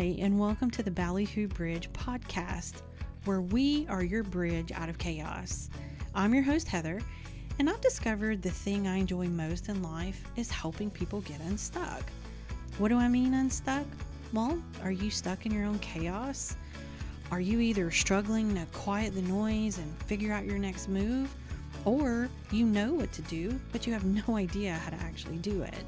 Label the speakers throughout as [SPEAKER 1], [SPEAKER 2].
[SPEAKER 1] Hi, and welcome to the Ballyhoobridge podcast, where we are your bridge out of chaos. I'm your host, Heather, and I've discovered the thing I enjoy most in life is helping people get unstuck. What do I mean unstuck? Well, are you stuck in your own chaos? Are you either struggling to quiet the noise and figure out your next move, or you know what to do, but you have no idea how to actually do it?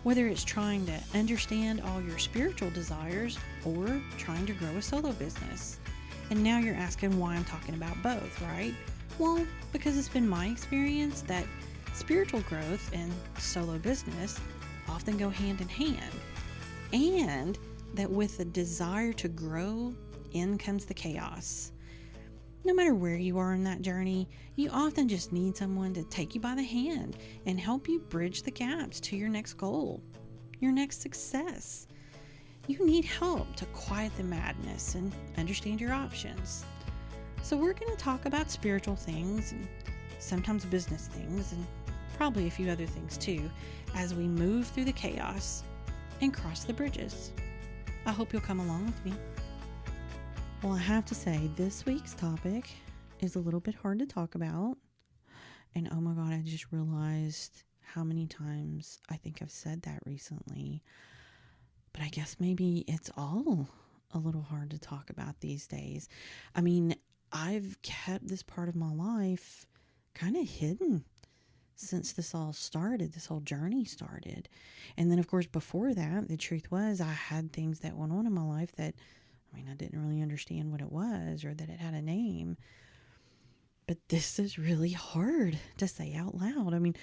[SPEAKER 1] Whether it's trying to understand all your spiritual desires or trying to grow a solo business. And now you're asking why I'm talking about both, right? Well, because it's been my experience that spiritual growth and solo business often go hand in hand. And that with the desire to grow, in comes the chaos. No matter where you are in that journey, you often just need someone to take you by the hand and help you bridge the gaps to your next goal, your next success. You need help to quiet the madness and understand your options. So we're going to talk about spiritual things and sometimes business things and probably a few other things too as we move through the chaos and cross the bridges. I hope you'll come along with me. Well, I have to say, this week's topic is a little bit hard to talk about. And oh my God, I just realized how many times I think I've said that recently. But I guess maybe it's all a little hard to talk about these days. I mean, I've kept this part of my life kind of hidden since this all started, this whole journey started. And then, of course, before that, the truth was I had things that went on in my life that I didn't really understand what it was or that it had a name. But this is really hard to say out loud. I mean,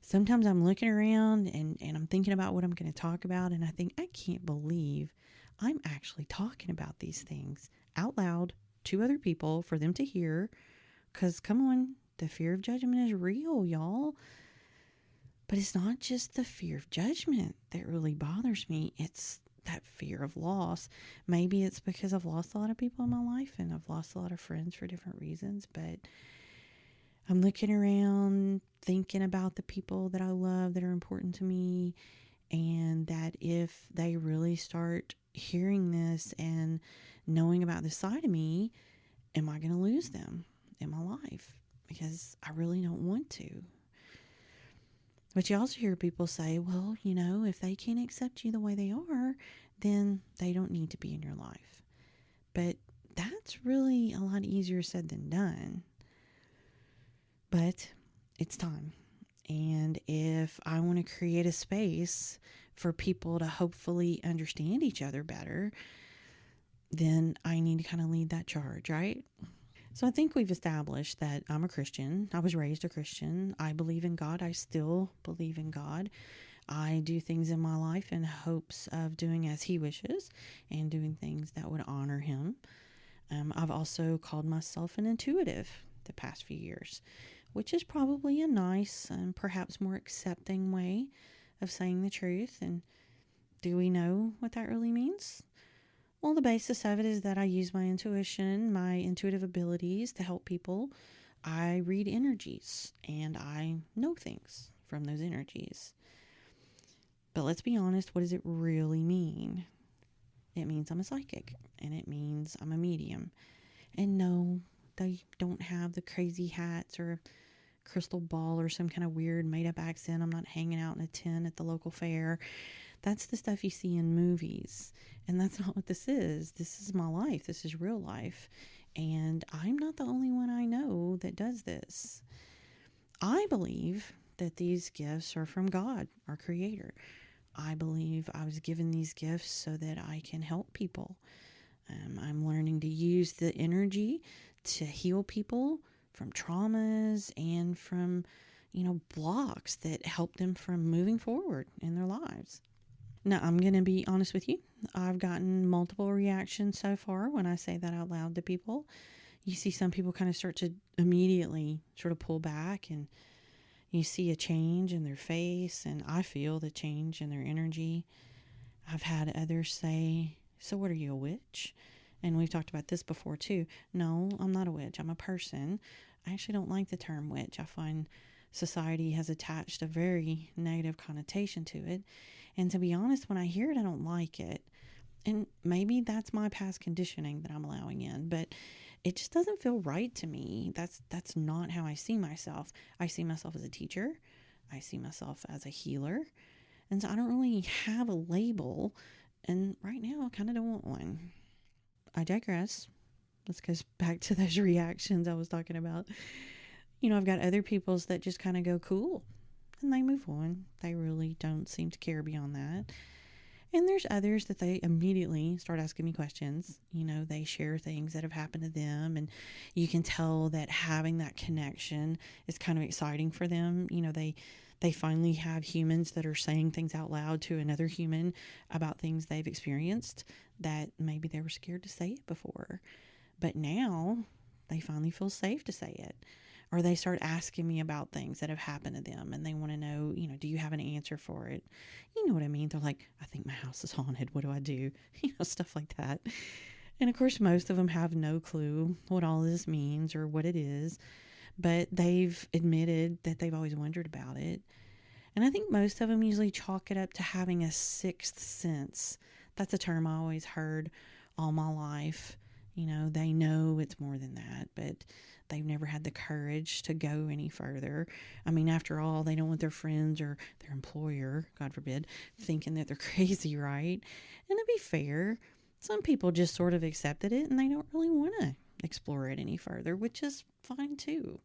[SPEAKER 1] sometimes I'm looking around and I'm thinking about what I'm going to talk about. And I think, I can't believe I'm actually talking about these things out loud to other people for them to hear. Because, come on, the fear of judgment is real, y'all. But it's not just the fear of judgment that really bothers me. It's that fear of loss. Maybe it's because I've lost a lot of people in my life and I've lost a lot of friends for different reasons, but I'm looking around thinking about the people that I love that are important to me, and that if they really start hearing this and knowing about this side of me, am I going to lose them in my life? Because I really don't want to. But you also hear people say, well, if they can't accept you the way they are, then they don't need to be in your life. But that's really a lot easier said than done. But it's time. And if I want to create a space for people to hopefully understand each other better, then I need to kind of lead that charge, right? So I think we've established that I'm a Christian. I was raised a Christian. I believe in God. I still believe in God. I do things in my life in hopes of doing as He wishes and doing things that would honor Him. I've also called myself an intuitive the past few years, which is probably a nice and perhaps more accepting way of saying the truth. And do we know what that really means? Well, the basis of it is that I use my intuition, my intuitive abilities to help people. I read energies and I know things from those energies. But let's be honest, what does it really mean? It means I'm a psychic, and it means I'm a medium. And no, they don't have the crazy hats or crystal ball or some kind of weird made up accent. I'm not hanging out in a tent at the local fair. That's the stuff you see in movies. And that's not what this is. This is my life. This is real life. And I'm not the only one I know that does this. I believe that these gifts are from God, our Creator. I believe I was given these gifts so that I can help people. I'm learning to use the energy to heal people from traumas and from, blocks that help them from moving forward in their lives. Now, I'm going to be honest with you. I've gotten multiple reactions so far when I say that out loud to people. You see some people kind of start to immediately sort of pull back, and you see a change in their face, and I feel the change in their energy. I've had others say, so what, are you a witch? And we've talked about this before too. No, I'm not a witch. I'm a person. I actually don't like the term witch. I find society has attached a very negative connotation to it. And to be honest, when I hear it, I don't like it. And maybe that's my past conditioning that I'm allowing in, but it just doesn't feel right to me. That's not how I see myself. I see myself as a teacher. I see myself as a healer. And so I don't really have a label. And right now, I kind of don't want one. I digress. Let's go back to those reactions I was talking about. I've got other people's that just kind of go cool and they move on. They really don't seem to care beyond that. And there's others that they immediately start asking me questions. They share things that have happened to them, and you can tell that having that connection is kind of exciting for them. They finally have humans that are saying things out loud to another human about things they've experienced that maybe they were scared to say it before. But now they finally feel safe to say it. Or they start asking me about things that have happened to them and they want to know, do you have an answer for it? You know what I mean? They're like, I think my house is haunted. What do I do? Stuff like that. And of course, most of them have no clue what all this means or what it is, but they've admitted that they've always wondered about it. And I think most of them usually chalk it up to having a sixth sense. That's a term I always heard all my life. They know it's more than that, but they've never had the courage to go any further. I mean, after all, they don't want their friends or their employer, God forbid, thinking that they're crazy, right? And to be fair, some people just sort of accepted it and they don't really want to explore it any further, which is fine too.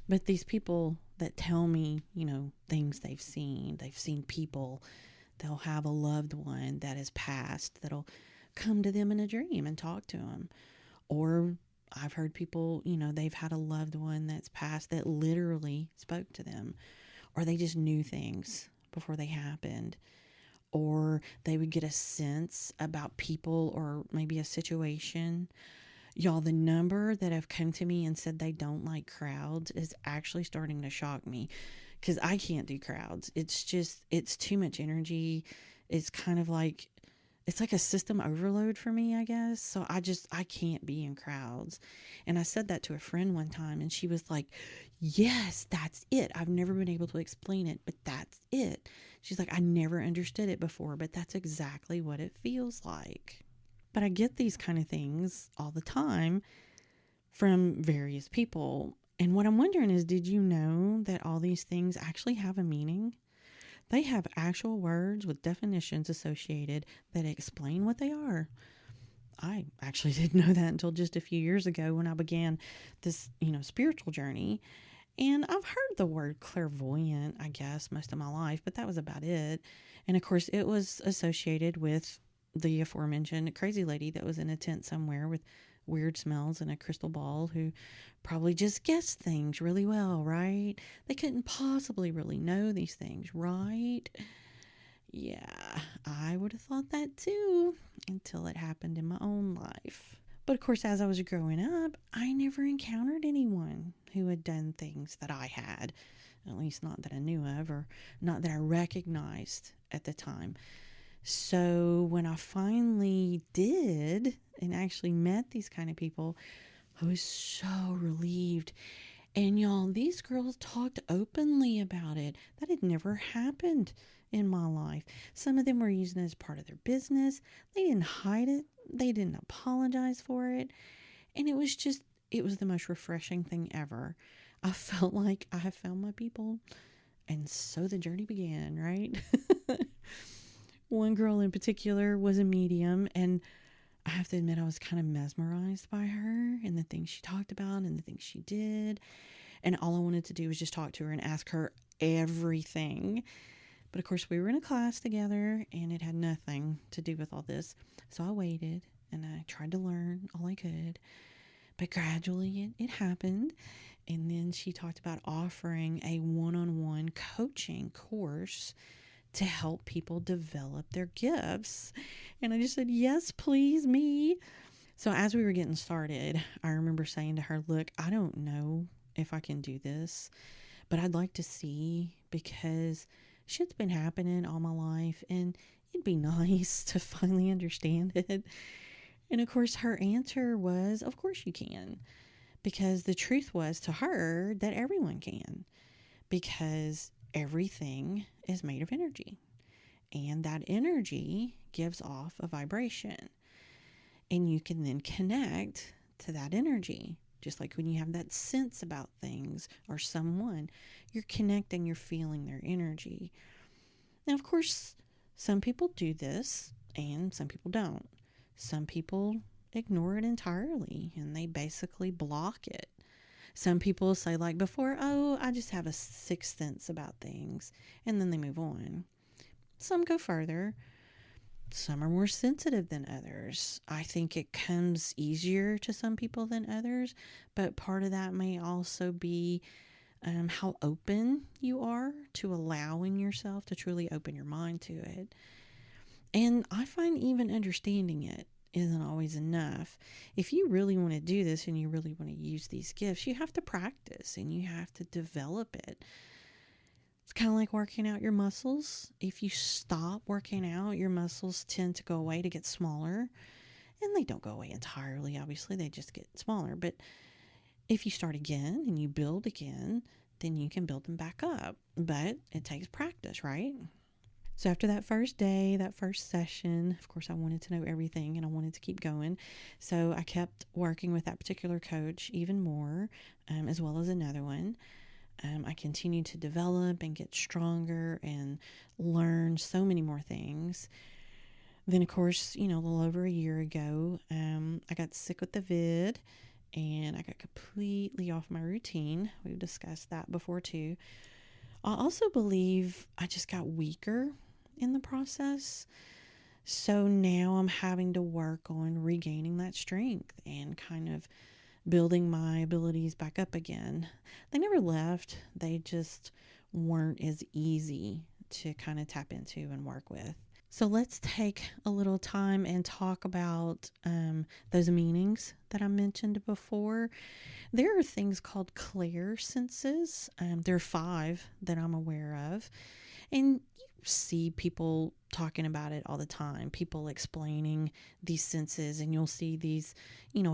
[SPEAKER 1] But these people that tell me, things they've seen people, they'll have a loved one that has passed that'll come to them in a dream and talk to them. Or I've heard people, they've had a loved one that's passed that literally spoke to them, or they just knew things before they happened, or they would get a sense about people or maybe a situation. Y'all, the number that have come to me and said they don't like crowds is actually starting to shock me, because I can't do crowds. It's too much energy. It's kind of like, it's like a system overload for me, I guess. So I can't be in crowds. And I said that to a friend one time and she was like, yes, that's it. I've never been able to explain it, but that's it. She's like, I never understood it before, but that's exactly what it feels like. But I get these kind of things all the time from various people. And what I'm wondering is, did you know that all these things actually have a meaning? They have actual words with definitions associated that explain what they are. I actually didn't know that until just a few years ago when I began this, spiritual journey. And I've heard the word clairvoyant, I guess, most of my life, but that was about it. And of course, it was associated with the aforementioned crazy lady that was in a tent somewhere with weird smells and a crystal ball who probably just guessed things really well, right? They couldn't possibly really know these things, right? Yeah, I would have thought that too until it happened in my own life. But of course, as I was growing up, I never encountered anyone who had done things that I had, at least not that I knew of or not that I recognized at the time. So when I finally did and actually met these kind of people, I was so relieved. And y'all, these girls talked openly about it. That had never happened in my life. Some of them were using it as part of their business. They didn't hide it. They didn't apologize for it. And it was the most refreshing thing ever. I felt like I have found my people. And so the journey began, right? One girl in particular was a medium, and I have to admit I was kind of mesmerized by her and the things she talked about and the things she did. And all I wanted to do was just talk to her and ask her everything. But of course, we were in a class together and it had nothing to do with all this. So I waited and I tried to learn all I could. But gradually it happened. And then she talked about offering a one-on-one coaching course to help people develop their gifts. And I just said, yes, please, me. So as we were getting started, I remember saying to her, look, I don't know if I can do this, but I'd like to see, because shit's been happening all my life and it'd be nice to finally understand it. And of course, her answer was, of course you can. Because the truth was to her that everyone can. Because everything is made of energy. and that energy gives off a vibration. And you can then connect to that energy. Just like when you have that sense about things or someone, you're connecting, you're feeling their energy. Now, of course, some people do this and some people don't. Some people ignore it entirely and they basically block it. Some people say, like before, oh, I just have a sixth sense about things, and then they move on. Some go further. Some are more sensitive than others. I think it comes easier to some people than others, but part of that may also be how open you are to allowing yourself to truly open your mind to it. And I find even understanding it isn't always enough. If you really want to do this and you really want to use these gifts, you have to practice and you have to develop it. It's kind of like working out your muscles. If you stop working out, your muscles tend to go away to get smaller. And they don't go away entirely, obviously. They just get smaller. But if you start again and you build again, then you can build them back up. But it takes practice, right? So after that first day, that first session, of course, I wanted to know everything and I wanted to keep going. So I kept working with that particular coach even more, as well as another one. I continued to develop and get stronger and learn so many more things. Then, of course, a little over a year ago, I got sick with the vid and I got completely off my routine. We've discussed that before too. I also believe I just got weaker in the process. So now I'm having to work on regaining that strength and kind of building my abilities back up again. They never left. They just weren't as easy to kind of tap into and work with. So let's take a little time and talk about those meanings that I mentioned before. There are things called Clair senses. There are 5 that I'm aware of. And you see people talking about it all the time, people explaining these senses, and you'll see these,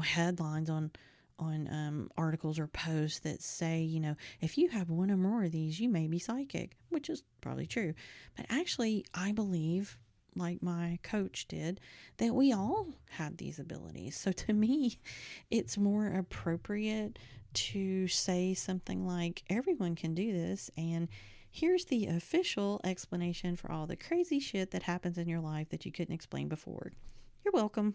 [SPEAKER 1] headlines on articles or posts that say, if you have one or more of these, you may be psychic, which is probably true. But actually, I believe, like my coach did, that we all had these abilities. So to me, it's more appropriate to say something like, everyone can do this, and here's the official explanation for all the crazy shit that happens in your life that you couldn't explain before. You're welcome.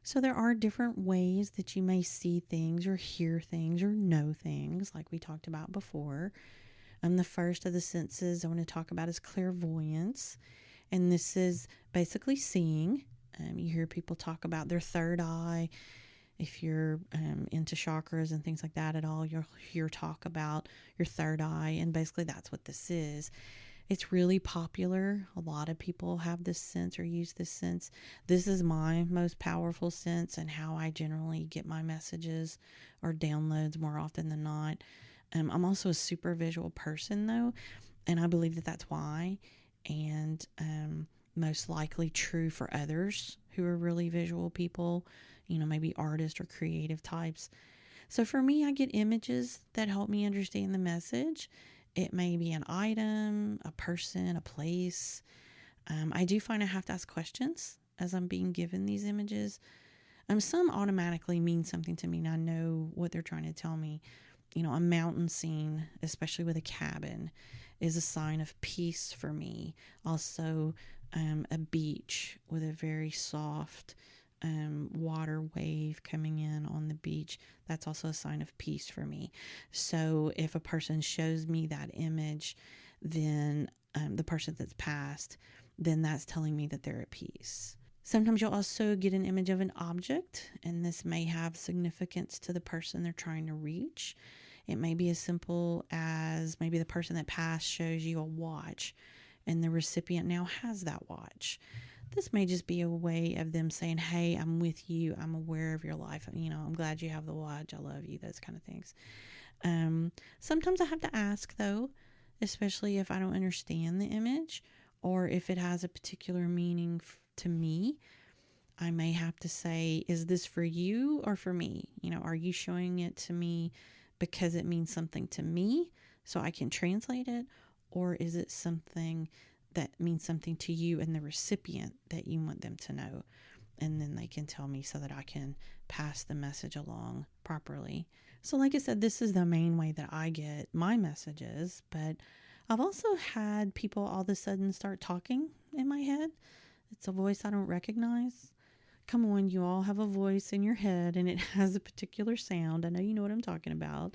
[SPEAKER 1] So there are different ways that you may see things or hear things or know things, like we talked about before. The first of the senses I want to talk about is clairvoyance. And this is basically seeing. You hear people talk about their third eye. If you're into chakras and things like that at all, you'll hear talk about your third eye. And basically that's what this is. It's really popular. A lot of people have this sense or use this sense. This is my most powerful sense and how I generally get my messages or downloads more often than not. I'm also a super visual person though, and I believe that that's why. And most likely true for others who are really visual people, maybe artists or creative types. So for me, I get images that help me understand the message. It may be an item, a person, a place. I do find I have to ask questions as I'm being given these images. Some automatically mean something to me and I know what they're trying to tell me. A mountain scene, especially with a cabin, is a sign of peace for me. Also, a beach with a very soft water wave coming in on the beach, that's also a sign of peace for me. So if a person shows me that image, then the person that's passed, then that's telling me that they're at peace. Sometimes you'll also get an image of an object, and this may have significance to the person they're trying to reach. It may be as simple as maybe the person that passed shows you a watch and the recipient now has that watch. This may just be a way of them saying, hey, I'm with you. I'm aware of your life. I'm glad you have the watch. I love you. Those kind of things. Sometimes I have to ask though, especially if I don't understand the image or if it has a particular meaning to me. I may have to say, is this for you or for me? Are you showing it to me because it means something to me so I can translate it? Or is it something that means something to you and the recipient that you want them to know. And then they can tell me so that I can pass the message along properly. So like I said, this is the main way that I get my messages, but I've also had people all of a sudden start talking in my head. It's a voice I don't recognize. Come on, you all have a voice in your head and it has a particular sound. I know you know what I'm talking about.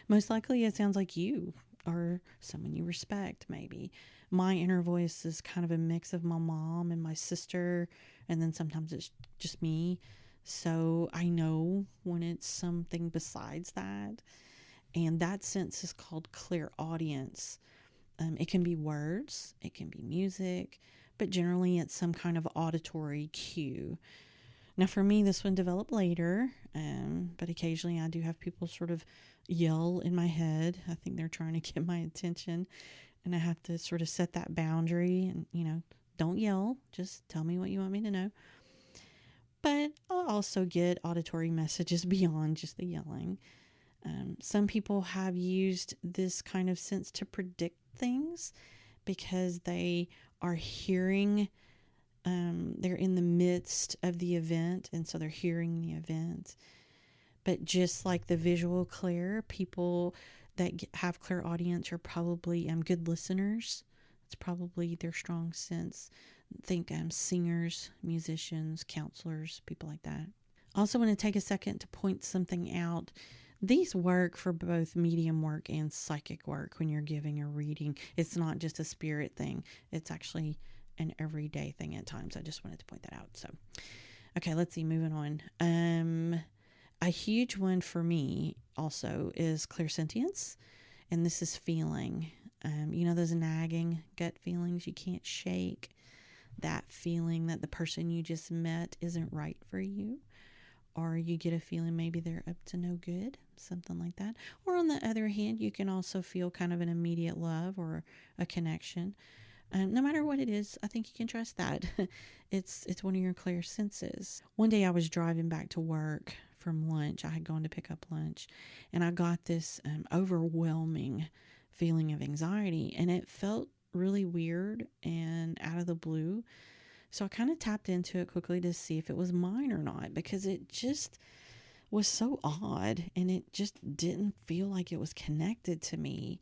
[SPEAKER 1] Most likely it sounds like you or someone you respect, maybe. My inner voice is kind of a mix of my mom and my sister, and then sometimes it's just me. So I know when it's something besides that. And that sense is called clairaudience. It can be words, it can be music, but generally it's some kind of auditory cue. Now, for me, this one developed later, but occasionally I do have people sort of yell in my head. I think they're trying to get my attention, and I have to sort of set that boundary and, don't yell. Just tell me what you want me to know. But I'll also get auditory messages beyond just the yelling. Some people have used this kind of sense to predict things because they are hearing. They're in the midst of the event, and so they're hearing the event. But just like the visual clair, people that have clairaudience are probably good listeners. It's probably their strong sense. Think singers, musicians, counselors, people like that. I also want to take a second to point something out. These work for both medium work and psychic work when you're giving a reading. It's not just a spirit thing. It's actually an everyday thing at times. I just wanted to point that out. So, okay, let's see, moving on. A huge one for me also is clairsentience, and this is feeling. Those nagging gut feelings you can't shake, that feeling that the person you just met isn't right for you, or you get a feeling maybe they're up to no good, something like that. Or on the other hand, you can also feel kind of an immediate love or a connection. No matter what it is, I think you can trust that. It's one of your clear senses. One day I was driving back to work from lunch. I had gone to pick up lunch, and I got this overwhelming feeling of anxiety, and it felt really weird and out of the blue. So I kind of tapped into it quickly to see if it was mine or not, because it just was so odd, and it just didn't feel like it was connected to me.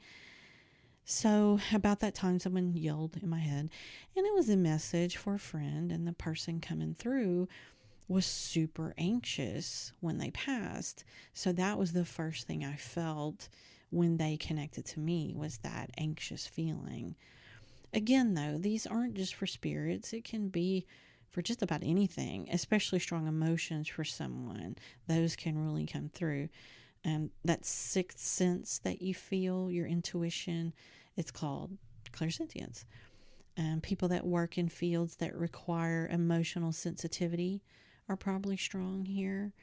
[SPEAKER 1] So about that time, someone yelled in my head, and it was a message for a friend, and the person coming through was super anxious when they passed. So that was the first thing I felt when they connected to me, was that anxious feeling. Again, though, these aren't just for spirits. It can be for just about anything, especially strong emotions for someone. Those can really come through. That sixth sense that you feel, your intuition, it's called clairsentience. People that work in fields that require emotional sensitivity are probably strong here.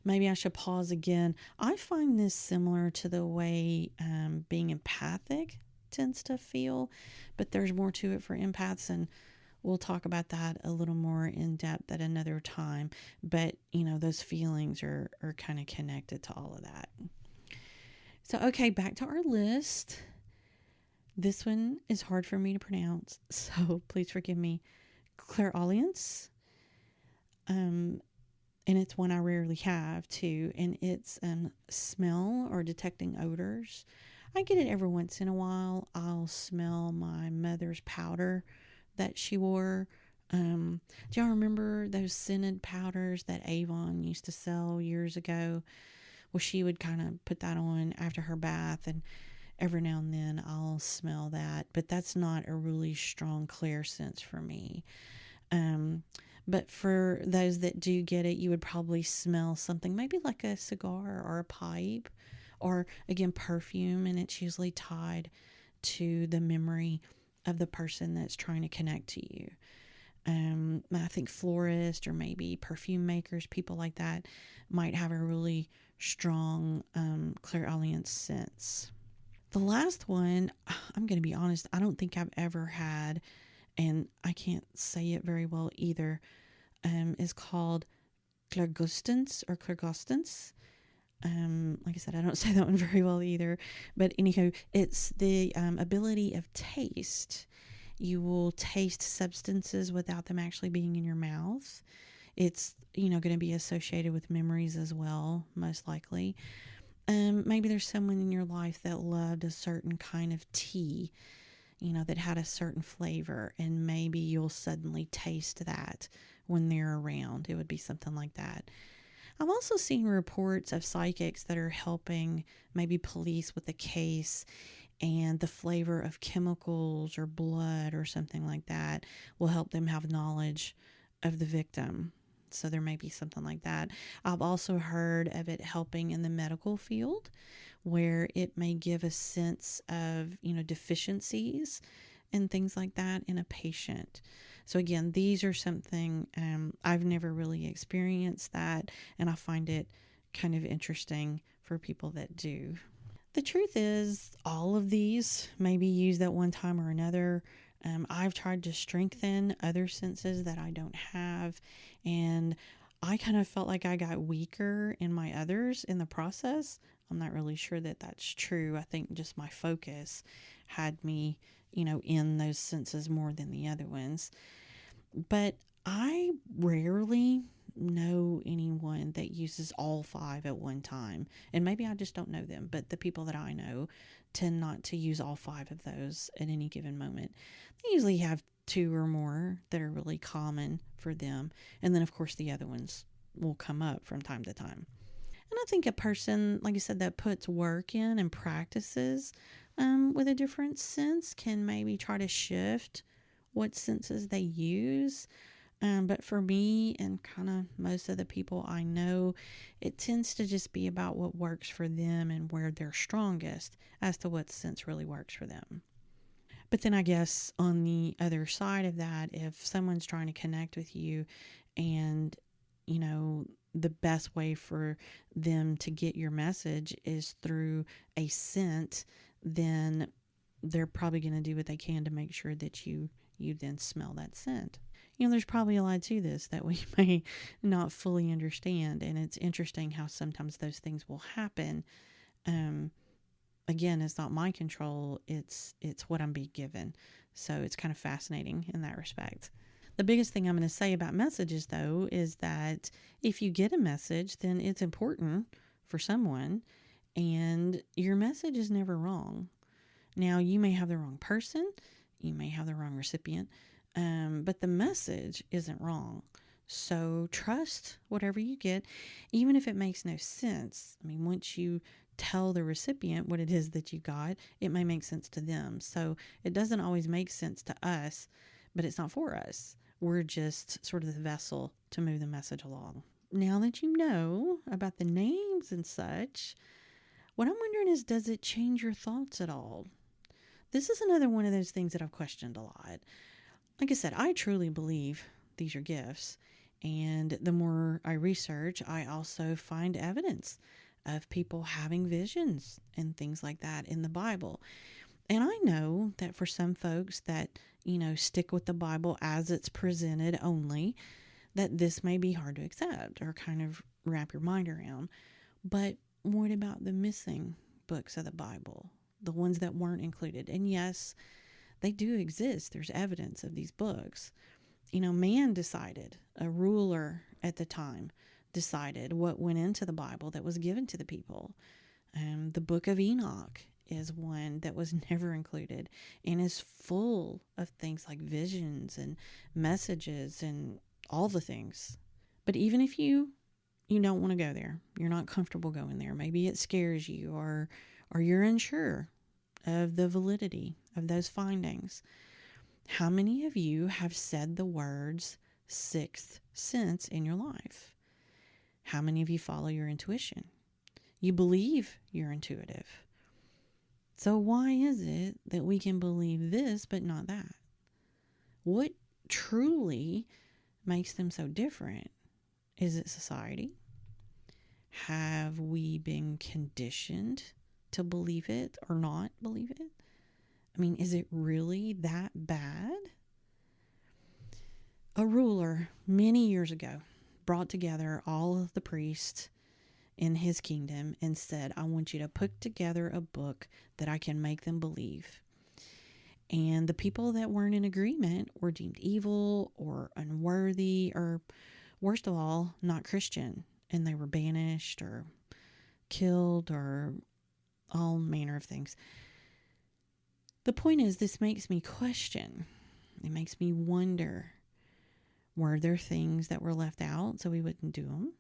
[SPEAKER 1] Maybe I should pause again. I find this similar to the way being empathic tends to feel, but there's more to it for empaths, and we'll talk about that a little more in depth at another time. But, those feelings are kind of connected to all of that. So, okay, back to our list. This one is hard for me to pronounce, so please forgive me. Clairaudience. And it's one I rarely have too. And it's smell or detecting odors. I get it every once in a while. I'll smell my mother's powder that she wore. Do y'all remember those scented powders that Avon used to sell years ago? Well, she would kind of put that on after her bath, and every now and then I'll smell that. But that's not a really strong clair sense for me. But for those that do get it, you would probably smell something maybe like a cigar or a pipe, or again, perfume, and it's usually tied to the memory of the person that's trying to connect to you. I think florists or maybe perfume makers, people like that, might have a really strong clairaudience sense. The last one, I'm going to be honest, I don't think I've ever had, and I can't say it very well either, is called clairgustance or clairgustance. Like I said, I don't say that one very well either, but anyhow, it's the ability of taste. You will taste substances without them actually being in your mouth. It's, going to be associated with memories as well, most likely. Maybe there's someone in your life that loved a certain kind of tea, that had a certain flavor, and maybe you'll suddenly taste that when they're around. It would be something like that. I've also seen reports of psychics that are helping maybe police with a case, and the flavor of chemicals or blood or something like that will help them have knowledge of the victim. So there may be something like that. I've also heard of it helping in the medical field, where it may give a sense of, deficiencies and things like that in a patient. So again, these are something I've never really experienced that, and I find it kind of interesting for people that do. The truth is, all of these may be used at one time or another. I've tried to strengthen other senses that I don't have, and I kind of felt like I got weaker in my others in the process. I'm not really sure that that's true. I think just my focus had me, in those senses more than the other ones. But I rarely know anyone that uses all five at one time. And maybe I just don't know them, but the people that I know tend not to use all five of those at any given moment. They usually have two or more that are really common for them. And then, of course, the other ones will come up from time to time. And I think a person, like I said, that puts work in and practices with a different sense can maybe try to shift what senses they use. But for me and kind of most of the people I know, it tends to just be about what works for them and where they're strongest as to what sense really works for them. But then I guess on the other side of that, if someone's trying to connect with you and, the best way for them to get your message is through a scent, then they're probably going to do what they can to make sure that you then smell that scent. There's probably a lot to this that we may not fully understand, and it's interesting how sometimes those things will happen. Again, it's not my control, it's what I'm being given. So it's kind of fascinating in that respect. The biggest thing I'm going to say about messages, though, is that if you get a message, then it's important for someone, and your message is never wrong. Now, you may have the wrong person, you may have the wrong recipient, but the message isn't wrong. So trust whatever you get, even if it makes no sense. I mean, once you tell the recipient what it is that you got, it may make sense to them. So it doesn't always make sense to us, but it's not for us. We're just sort of the vessel to move the message along. Now that you know about the names and such, what I'm wondering is, does it change your thoughts at all? This is another one of those things that I've questioned a lot. Like I said, I truly believe these are gifts. And the more I research, I also find evidence of people having visions and things like that in the Bible. And I know that for some folks that, stick with the Bible as it's presented only, that this may be hard to accept or kind of wrap your mind around. But what about the missing books of the Bible? The ones that weren't included? And yes, they do exist. There's evidence of these books. Man decided, a ruler at the time decided what went into the Bible that was given to the people. The book of Enoch is one that was never included and is full of things like visions and messages and all the things. But even if you don't want to go there, you're not comfortable going there, maybe it scares you, or you're unsure of the validity of those findings, how many of you have said the words sixth sense in your life? How many of you follow your intuition? You believe you're intuitive. So why is it that we can believe this but not that? What truly makes them so different? Is it society? Have we been conditioned to believe it or not believe it? I mean, is it really that bad? A ruler many years ago brought together all of the priests in his kingdom and said, I want you to put together a book that I can make them believe. And the people that weren't in agreement were deemed evil or unworthy, or worst of all, not Christian. And they were banished or killed or all manner of things. The point is, this makes me question. It makes me wonder, were there things that were left out so we wouldn't do them?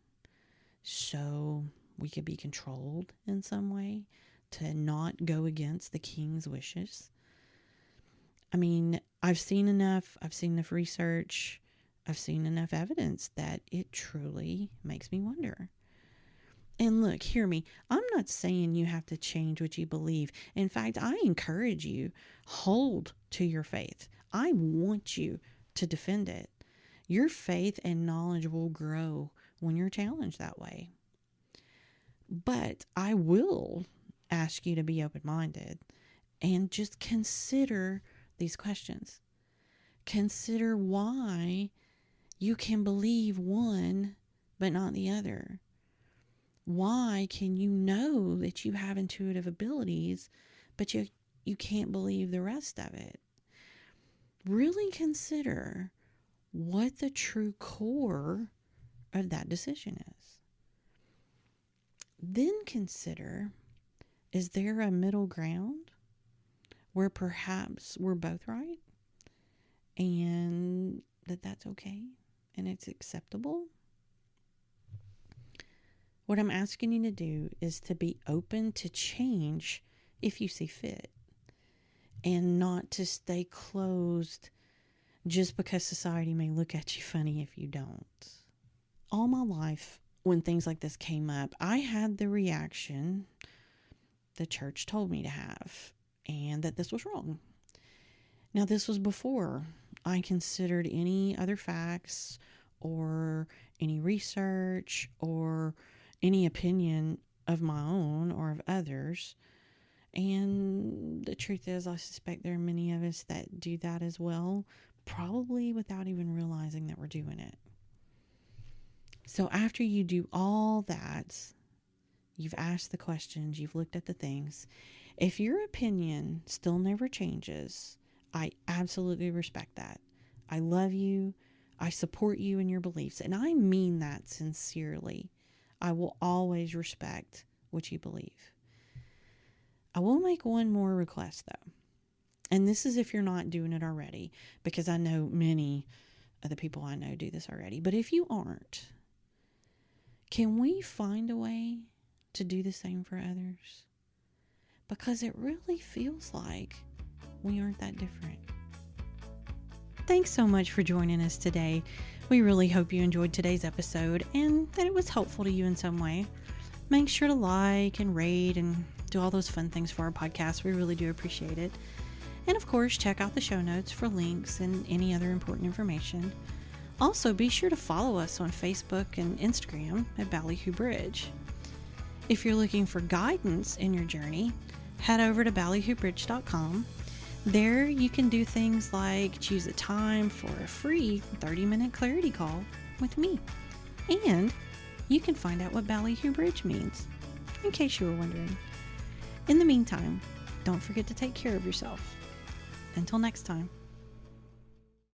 [SPEAKER 1] So we could be controlled in some way to not go against the king's wishes? I mean, I've seen enough research, I've seen enough evidence that it truly makes me wonder. And look, hear me, I'm not saying you have to change what you believe. In fact, I encourage you, hold to your faith. I want you to defend it. Your faith and knowledge will grow when you're challenged that way. But I will ask you to be open-minded and just consider these questions. Consider why you can believe one but not the other. Why can you know that you have intuitive abilities but you can't believe the rest of it? Really consider what the true core of that decision is. Then consider, is there a middle ground where perhaps we're both right and that's okay and it's acceptable? What I'm asking you to do is to be open to change if you see fit, and not to stay closed just because society may look at you funny if you don't. All my life, when things like this came up, I had the reaction the church told me to have, and that this was wrong. Now, this was before I considered any other facts or any research or any opinion of my own or of others. And the truth is, I suspect there are many of us that do that as well, probably without even realizing that we're doing it. So after you do all that, you've asked the questions, you've looked at the things. If your opinion still never changes, I absolutely respect that. I love you. I support you in your beliefs. And I mean that sincerely. I will always respect what you believe. I will make one more request though. And this is if you're not doing it already, because I know many of the people I know do this already. But if you aren't, can we find a way to do the same for others? Because it really feels like we aren't that different. Thanks so much for joining us today. We really hope you enjoyed today's episode and that it was helpful to you in some way. Make sure to like and rate and do all those fun things for our podcast. We really do appreciate it. And of course, check out the show notes for links and any other important information. Also, be sure to follow us on Facebook and Instagram at ballyhoobridge. If you're looking for guidance in your journey, head over to ballyhoobridge.com. There you can do things like choose a time for a free 30-minute clarity call with me. And you can find out what ballyhoobridge means, in case you were wondering. In the meantime, don't forget to take care of yourself. Until next time.